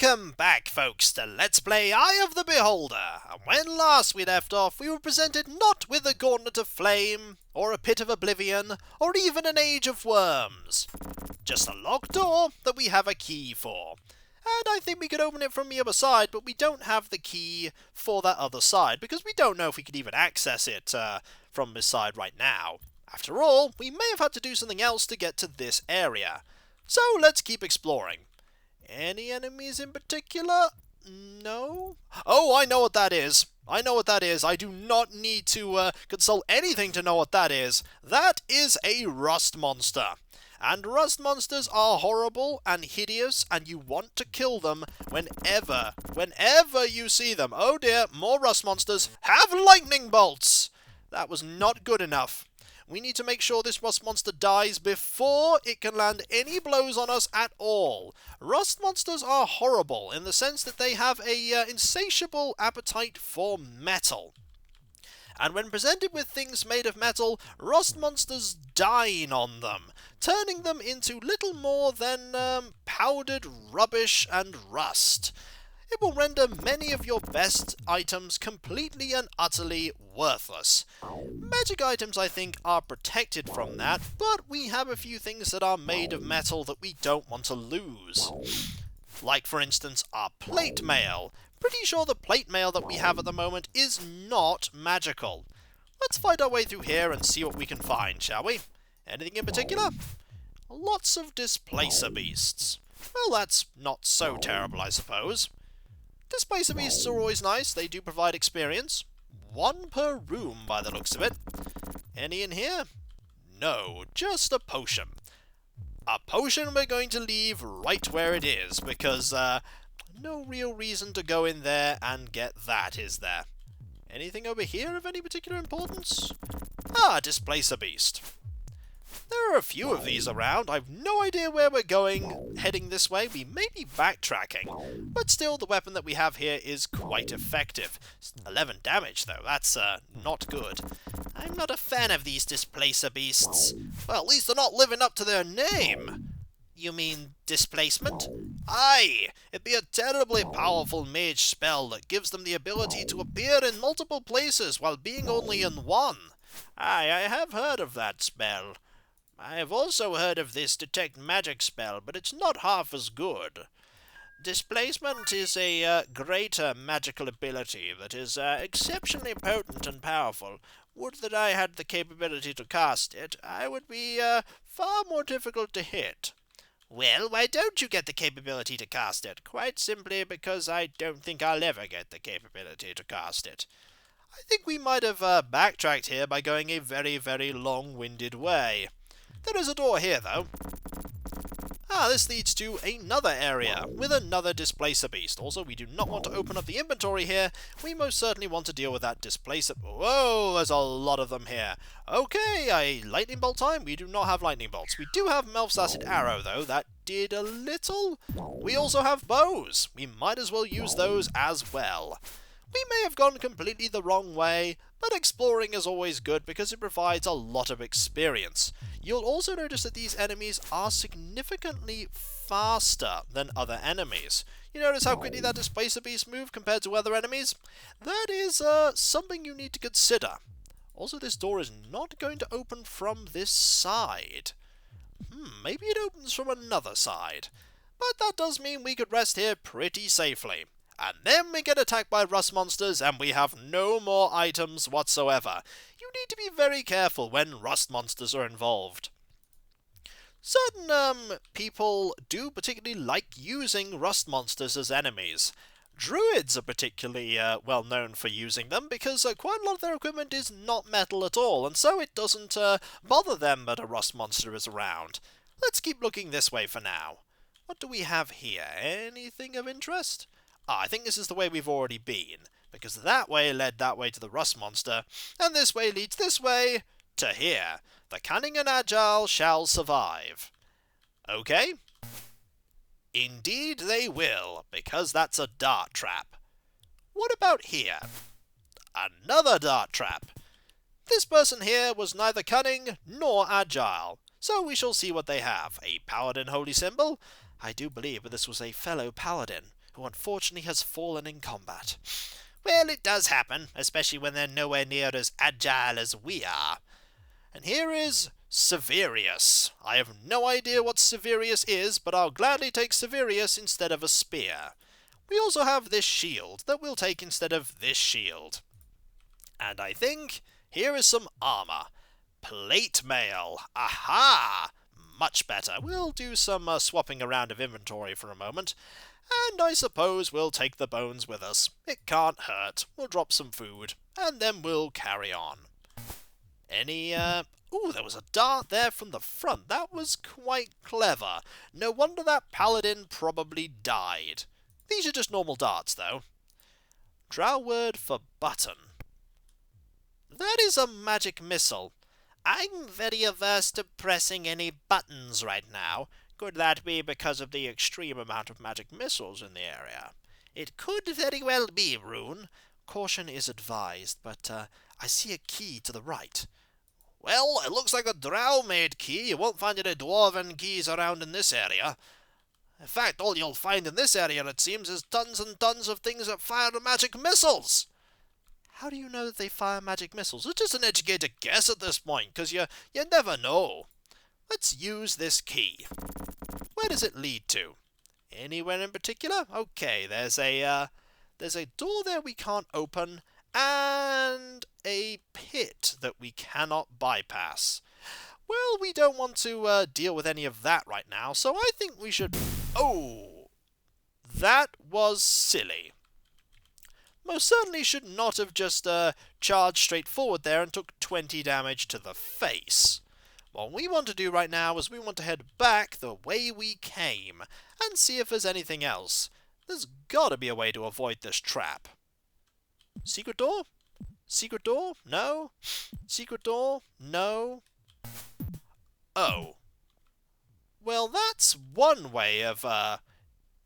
Welcome back, folks, to Let's Play Eye of the Beholder. And when last we left off, we were presented not with a gauntlet of flame, or a pit of oblivion, or even an age of worms. Just a locked door that we have a key for. And I think we could open it from the other side, but we don't have the key for that other side, because we don't know if we could even access it from this side right now. After all, we may have had to do something else to get to this area. So let's keep exploring. Any enemies in particular? No? Oh, I know what that is. I do not need to consult anything to know what that is. That is a rust monster. And rust monsters are horrible and hideous, and you want to kill them whenever you see them. Oh dear, more rust monsters. Have lightning bolts! That was not good enough. We need to make sure this rust monster dies before it can land any blows on us at all. Rust monsters are horrible in the sense that they have a insatiable appetite for metal. And when presented with things made of metal, rust monsters dine on them, turning them into little more than powdered rubbish and rust. It will render many of your best items completely and utterly worthless. Magic items, I think, are protected from that, but we have a few things that are made of metal that we don't want to lose. Like, for instance, our plate mail. Pretty sure the plate mail that we have at the moment is not magical. Let's find our way through here and see what we can find, shall we? Anything in particular? Lots of displacer beasts. Well, that's not so terrible, I suppose. Displacer beasts are always nice. They do provide experience. One per room, by the looks of it. Any in here? No, just a potion. A potion we're going to leave right where it is, because no real reason to go in there and get that, is there? Anything over here of any particular importance? Ah, displacer beast. There are a few of these around. I've no idea where we're going, heading this way. We may be backtracking, but still the weapon that we have here is quite effective. 11 damage though, that's not good. I'm not a fan of these displacer beasts. Well, at least they're not living up to their name. You mean displacement? Aye! It'd be a terribly powerful mage spell that gives them the ability to appear in multiple places while being only in one. Aye, I have heard of that spell. I have also heard of this detect magic spell, but it's not half as good. Displacement is a greater magical ability that is exceptionally potent and powerful. Would that I had the capability to cast it, I would be far more difficult to hit. Well, why don't you get the capability to cast it? Quite simply because I don't think I'll ever get the capability to cast it. I think we might have backtracked here by going a very, very long-winded way. There is a door here, though. Ah, this leads to another area, with another displacer beast. Also, we do not want to open up the inventory here. We most certainly want to deal with that displacer... Whoa, there's a lot of them here. Okay, a lightning bolt time. We do not have lightning bolts. We do have Melf's acid arrow, though. That did a little. We also have bows. We might as well use those as well. We may have gone completely the wrong way, but exploring is always good because it provides a lot of experience. You'll also notice that these enemies are significantly faster than other enemies. You notice how quickly that displacer beast move compared to other enemies? That is something you need to consider. Also, this door is not going to open from this side. Maybe it opens from another side. But that does mean we could rest here pretty safely. And then we get attacked by rust monsters and we have no more items whatsoever. You need to be very careful when rust monsters are involved. Certain people do particularly like using rust monsters as enemies. Druids are particularly well known for using them because quite a lot of their equipment is not metal at all, and so it doesn't bother them that a rust monster is around. Let's keep looking this way for now. What do we have here? Anything of interest? I think this is the way we've already been, because that way led that way to the rust monster, and this way leads this way to here. The cunning and agile shall survive. Okay? Indeed they will, because that's a dart trap. What about here? Another dart trap. This person here was neither cunning nor agile, so we shall see what they have. A paladin holy symbol? I do believe this was a fellow paladin. who unfortunately has fallen in combat. Well, it does happen, especially when they're nowhere near as agile as we are. And here is Severius. I have no idea what Severius is, but I'll gladly take Severius instead of a spear. We also have this shield that we'll take instead of this shield. And I think here is some armor. Plate mail. Aha! Much better. We'll do some swapping around of inventory for a moment. And I suppose we'll take the bones with us. It can't hurt. We'll drop some food. And then we'll carry on. Ooh, there was a dart there from the front. That was quite clever. No wonder that paladin probably died. These are just normal darts, though. Drow word for button. That is a magic missile. I'm very averse to pressing any buttons right now. Could that be because of the extreme amount of magic missiles in the area? It could very well be, Rune. Caution is advised, but I see a key to the right. Well, it looks like a drow-made key. You won't find any dwarven keys around in this area. In fact, all you'll find in this area, it seems, is tons and tons of things that fire magic missiles. How do you know that they fire magic missiles? It's just an educated guess at this point, because you never know. Let's use this key. Where does it lead to? Anywhere in particular? Okay, there's a door there we can't open, and a pit that we cannot bypass. Well, we don't want to deal with any of that right now, so I think we should... Oh! That was silly. Most certainly should not have just charged straight forward there and took 20 damage to the face. What we want to do right now is we want to head back the way we came and see if there's anything else. There's gotta be a way to avoid this trap. Secret door? Secret door? No. Secret door? No. Oh. Well, that's one way of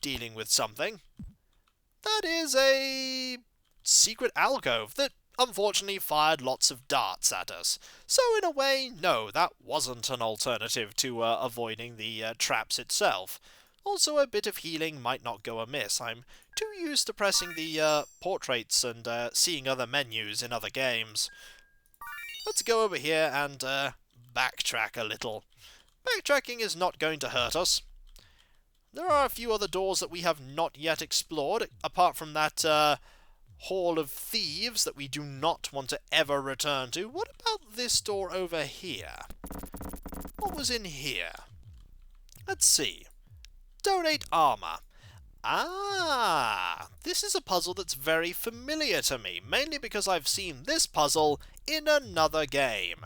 dealing with something. That is a secret alcove that unfortunately fired lots of darts at us. So in a way, no, that wasn't an alternative to avoiding the traps itself. Also, a bit of healing might not go amiss. I'm too used to pressing the portraits and seeing other menus in other games. Let's go over here and backtrack a little. Backtracking is not going to hurt us. There are a few other doors that we have not yet explored, apart from that Hall of Thieves that we do not want to ever return to. What about this door over here? What was in here? Let's see. Donate armor. Ah, this is a puzzle that's very familiar to me, mainly because I've seen this puzzle in another game,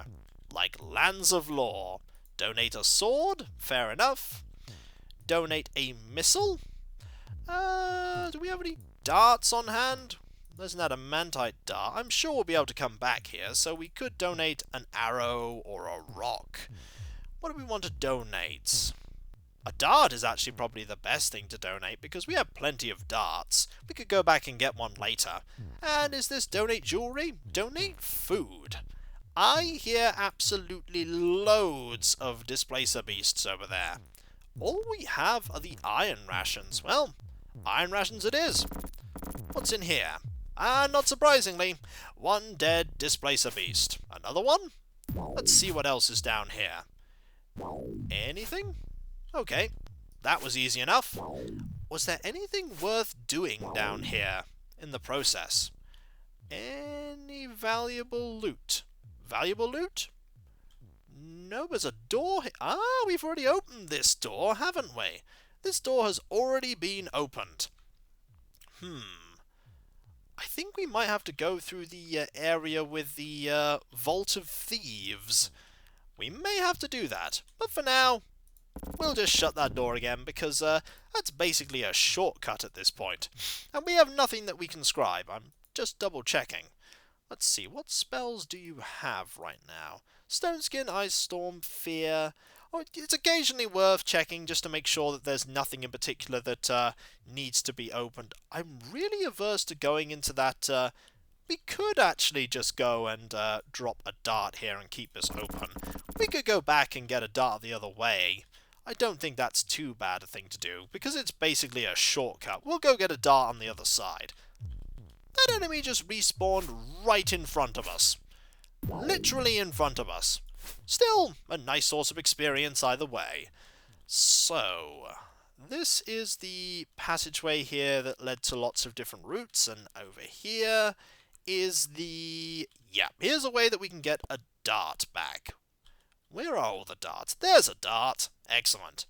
like Lands of Lore. Donate a sword? Fair enough. Donate a missile? Do we have any darts on hand? There's an adamantite dart. I'm sure we'll be able to come back here, so we could donate an arrow or a rock. What do we want to donate? A dart is actually probably the best thing to donate, because we have plenty of darts. We could go back and get one later. And is this donate jewelry? Donate food. I hear absolutely loads of displacer beasts over there. All we have are the iron rations. Well, iron rations it is. What's in here? Not surprisingly, one dead displacer beast. Another one? Let's see what else is down here. Anything? Okay, that was easy enough. Was there anything worth doing down here in the process? Any valuable loot? Valuable loot? No, there's a door. We've already opened this door, haven't we? This door has already been opened. I think we might have to go through the area with the Vault of Thieves. We may have to do that, but for now, we'll just shut that door again, because that's basically a shortcut at this point. And we have nothing that we can scribe. I'm just double checking. Let's see, what spells do you have right now? Stone Skin, Ice Storm, Fear. Oh, it's occasionally worth checking just to make sure that there's nothing in particular that needs to be opened. I'm really averse to going into that. We could actually just go and drop a dart here and keep this open. We could go back and get a dart the other way. I don't think that's too bad a thing to do, because it's basically a shortcut. We'll go get a dart on the other side. That enemy just respawned right in front of us. Literally in front of us. Still, a nice source of experience either way. So, this is the passageway here that led to lots of different routes, and over here is the... yeah, here's a way that we can get a dart back. Where are all the darts? There's a dart. Excellent.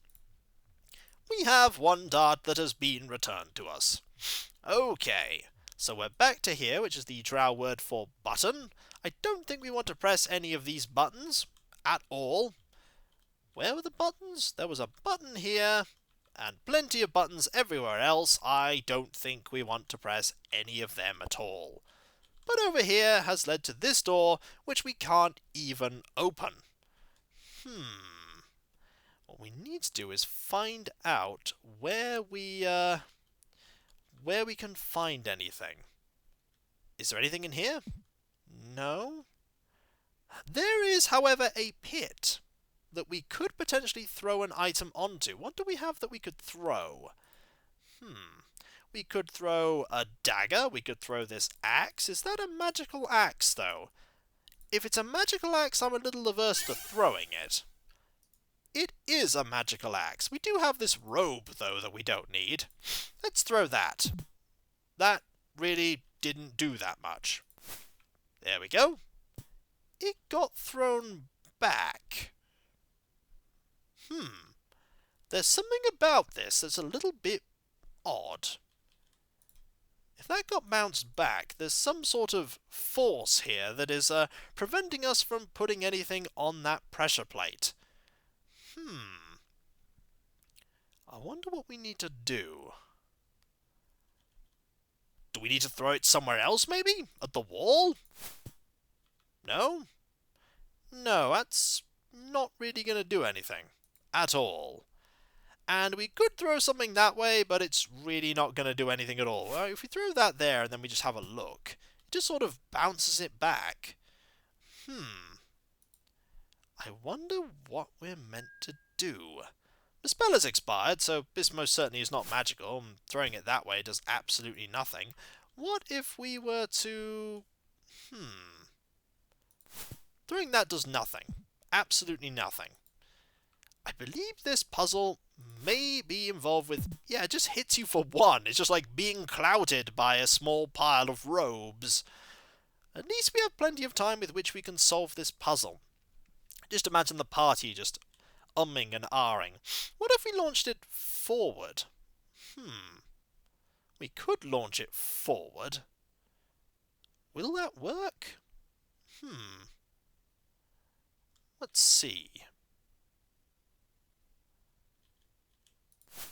We have one dart that has been returned to us. Okay, so we're back to here, which is the drow word for button. I don't think we want to press any of these buttons at all. Where were the buttons? There was a button here, and plenty of buttons everywhere else. I don't think we want to press any of them at all. But over here has led to this door, which we can't even open. What we need to do is find out where we can find anything. Is there anything in here? No. There is, however, a pit that we could potentially throw an item onto. What do we have that we could throw? We could throw a dagger. We could throw this axe. Is that a magical axe, though? If it's a magical axe, I'm a little averse to throwing it. It is a magical axe. We do have this robe, though, that we don't need. Let's throw that. That really didn't do that much. There we go. It got thrown back. There's something about this that's a little bit odd. If that got bounced back, there's some sort of force here that is preventing us from putting anything on that pressure plate. I wonder what we need to do. Do we need to throw it somewhere else, maybe? At the wall? No? No, that's not really going to do anything. At all. And we could throw something that way, but it's really not going to do anything at all. If we throw that there and then we just have a look, it just sort of bounces it back. I wonder what we're meant to do. The spell has expired, so this most certainly is not magical, and throwing it that way does absolutely nothing. What if we were to... Throwing that does nothing. Absolutely nothing. I believe this puzzle may be involved with... yeah, it just hits you for one. It's just like being clouted by a small pile of robes. At least we have plenty of time with which we can solve this puzzle. Just imagine the party just umming and ahhing. What if we launched it forward? We could launch it forward. Will that work? Let's see.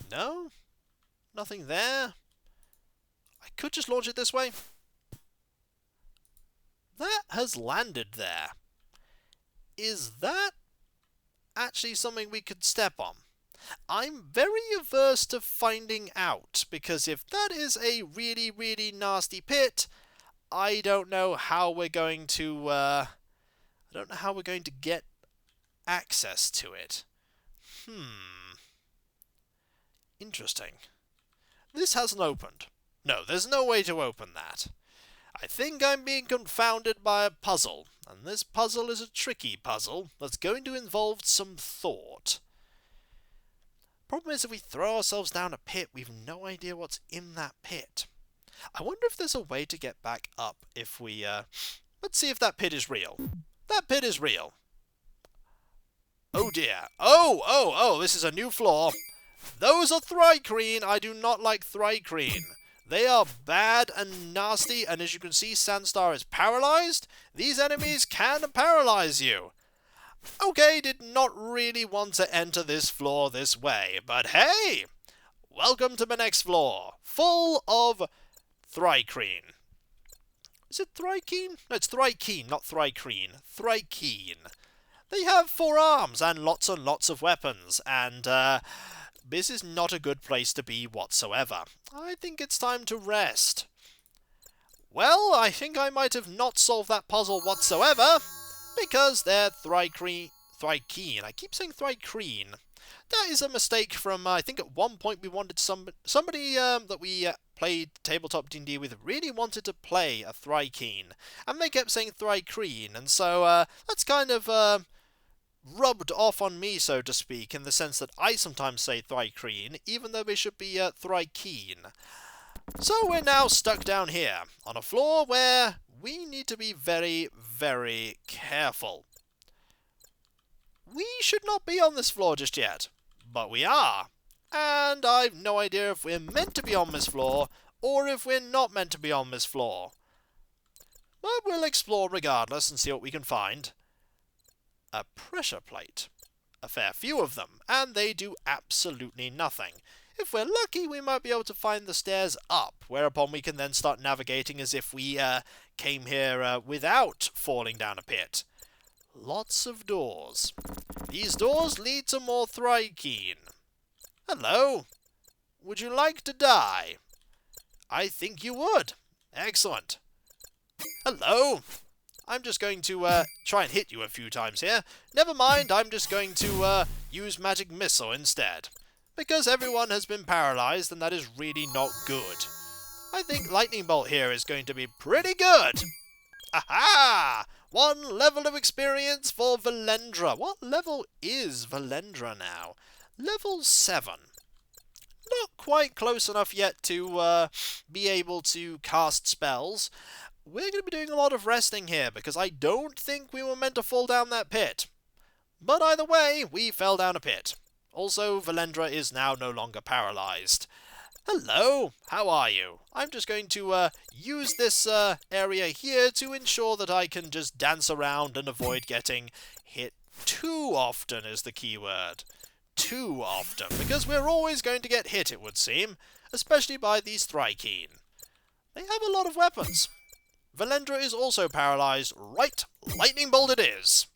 No? Nothing there? I could just launch it this way. That has landed there. Is that actually something we could step on? I'm very averse to finding out, because if that is a really, really nasty pit, I don't know how we're going to, get access to it. Interesting. This hasn't opened. No, there's no way to open that. I think I'm being confounded by a puzzle, and this puzzle is a tricky puzzle that's going to involve some thought. Problem is, if we throw ourselves down a pit, we've no idea what's in that pit. I wonder if there's a way to get back up if we, let's see if that pit is real. That pit is real. Oh dear. Oh, this is a new floor. Those are thri-kreen. I do not like thri-kreen. They are bad and nasty, and as you can see, Sandstar is paralyzed. These enemies can paralyze you. Okay, did not really want to enter this floor this way, but hey! Welcome to the next floor, full of thri-kreen. Is it thri-kreen? No, it's thri-kreen, not thri-kreen. Thri-kreen. They have 4 arms and lots of weapons, and this is not a good place to be whatsoever. I think it's time to rest. Well, I think I might have not solved that puzzle whatsoever, because they're thri-kreen. I keep saying thri-kreen. That is a mistake from, I think at one point we wanted somebody that we played tabletop D&D with really wanted to play a thri-kreen, and they kept saying thri-kreen, and so that's kind of rubbed off on me, so to speak, in the sense that I sometimes say thri-kreen, even though they should be thri-keen. So we're now stuck down here, on a floor where we need to be very, very careful. We should not be on this floor just yet, but we are. And I've no idea if we're meant to be on this floor, or if we're not meant to be on this floor. But we'll explore regardless and see what we can find. A pressure plate. A fair few of them, and they do absolutely nothing. If we're lucky, we might be able to find the stairs up, whereupon we can then start navigating as if we came here without falling down a pit. Lots of doors. These doors lead to more thri-kreen. Hello. Would you like to die? I think you would. Excellent. Hello. I'm just going to try and hit you a few times here. Never mind, I'm just going to use magic missile instead. Because everyone has been paralyzed, and that is really not good. I think lightning bolt here is going to be pretty good. Aha! 1 level of experience for Valendra. What level is Valendra now? Level 7. Not quite close enough yet to be able to cast spells. We're going to be doing a lot of resting here, because I don't think we were meant to fall down that pit. But either way, we fell down a pit. Also, Valendra is now no longer paralyzed. Hello, how are you? I'm just going to use this area here to ensure that I can just dance around and avoid getting hit too often is the key word. Too often, because we're always going to get hit, it would seem, especially by these thri-kreen. They have a lot of weapons. Valendra is also paralyzed. Right, lightning bolt it is.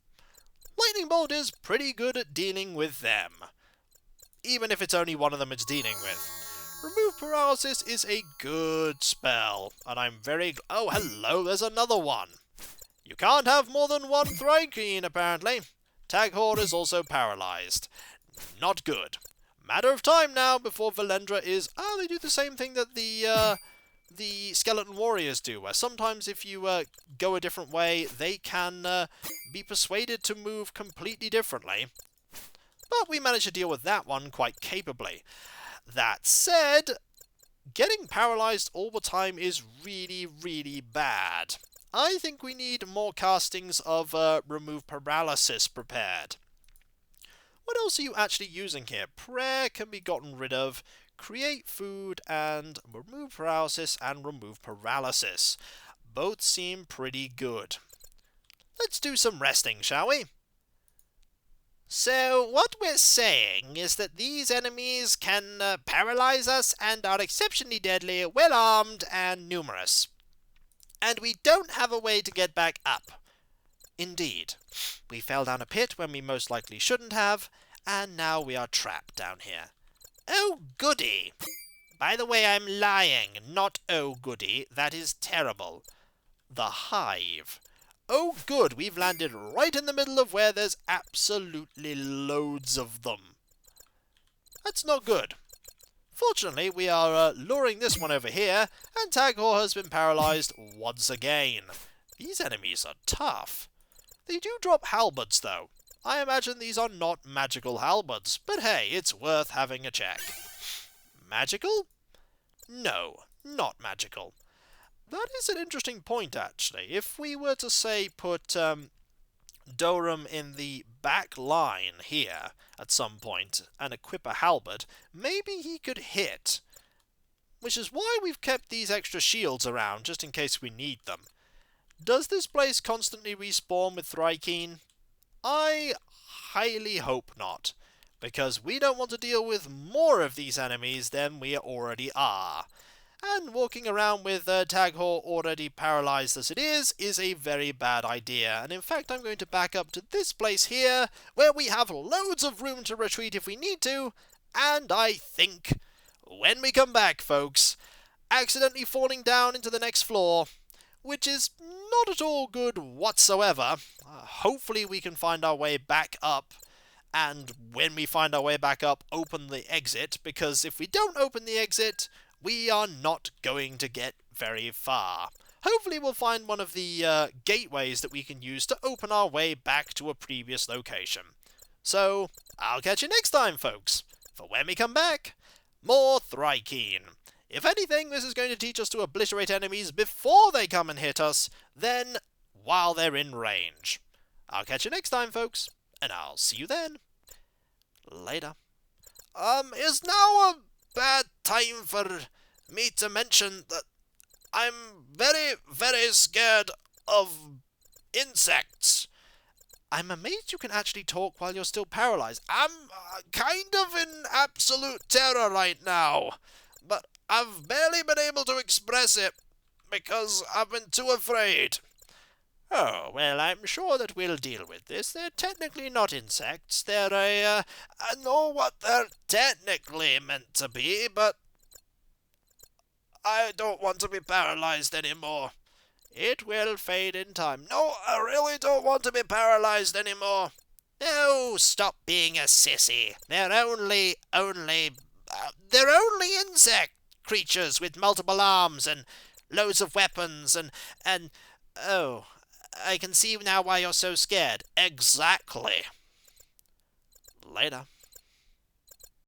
Lightning bolt is pretty good at dealing with them. Even if it's only one of them it's dealing with. Remove paralysis is a good spell, and I'm very... Oh, hello, there's another one. You can't have more than one thri-kreen, apparently. Taghor is also paralyzed. Not good. Matter of time now before Valendra is... Oh, they do the same thing that the skeleton warriors do, where sometimes if you go a different way, they can be persuaded to move completely differently. But we managed to deal with that one quite capably. That said, getting paralyzed all the time is really, really bad. I think we need more castings of remove paralysis prepared. What else are you actually using here? Prayer can be gotten rid of. Create food and remove paralysis and remove paralysis. Both seem pretty good. Let's do some resting, shall we? So, what we're saying is that these enemies can paralyze us and are exceptionally deadly, well-armed, and numerous. And we don't have a way to get back up. Indeed. We fell down a pit when we most likely shouldn't have, and now we are trapped down here. Oh, goody! By the way, I'm lying, not oh, goody. That is terrible. The hive. Oh, good, we've landed right in the middle of where there's absolutely loads of them. That's not good. Fortunately, we are luring this one over here, and Taghor has been paralyzed once again. These enemies are tough. They do drop halberds, though. I imagine these are not magical halberds, but hey, it's worth having a check. Magical? No, not magical. That is an interesting point, actually. If we were to, say, put Durham in the back line here at some point and equip a halberd, maybe he could hit. Which is why we've kept these extra shields around, just in case we need them. Does this place constantly respawn with thri-kreen? I highly hope not, because we don't want to deal with more of these enemies than we already are. And walking around with Taghor already paralyzed as it is a very bad idea. And in fact, I'm going to back up to this place here, where we have loads of room to retreat if we need to. And I think, when we come back, folks, accidentally falling down into the next floor, which is not at all good whatsoever. Hopefully we can find our way back up and when we find our way back up, open the exit, because if we don't open the exit, we are not going to get very far. Hopefully we'll find one of the gateways that we can use to open our way back to a previous location. So, I'll catch you next time, folks, for when we come back, more thri-kreen. If anything, this is going to teach us to obliterate enemies before they come and hit us, then while they're in range. I'll catch you next time, folks, and I'll see you then. Later. Is now a bad time for me to mention that I'm very, very scared of insects? I'm amazed you can actually talk while you're still paralyzed. I'm kind of in absolute terror right now, but I've barely been able to express it because I've been too afraid. Oh, well, I'm sure that we'll deal with this. They're technically not insects. They're I know what they're technically meant to be, but I don't want to be paralyzed anymore. It will fade in time. No, I really don't want to be paralyzed anymore. Oh, stop being a sissy. They're only insect creatures with multiple arms and loads of weapons and oh, I can see now why you're so scared. Exactly. Later.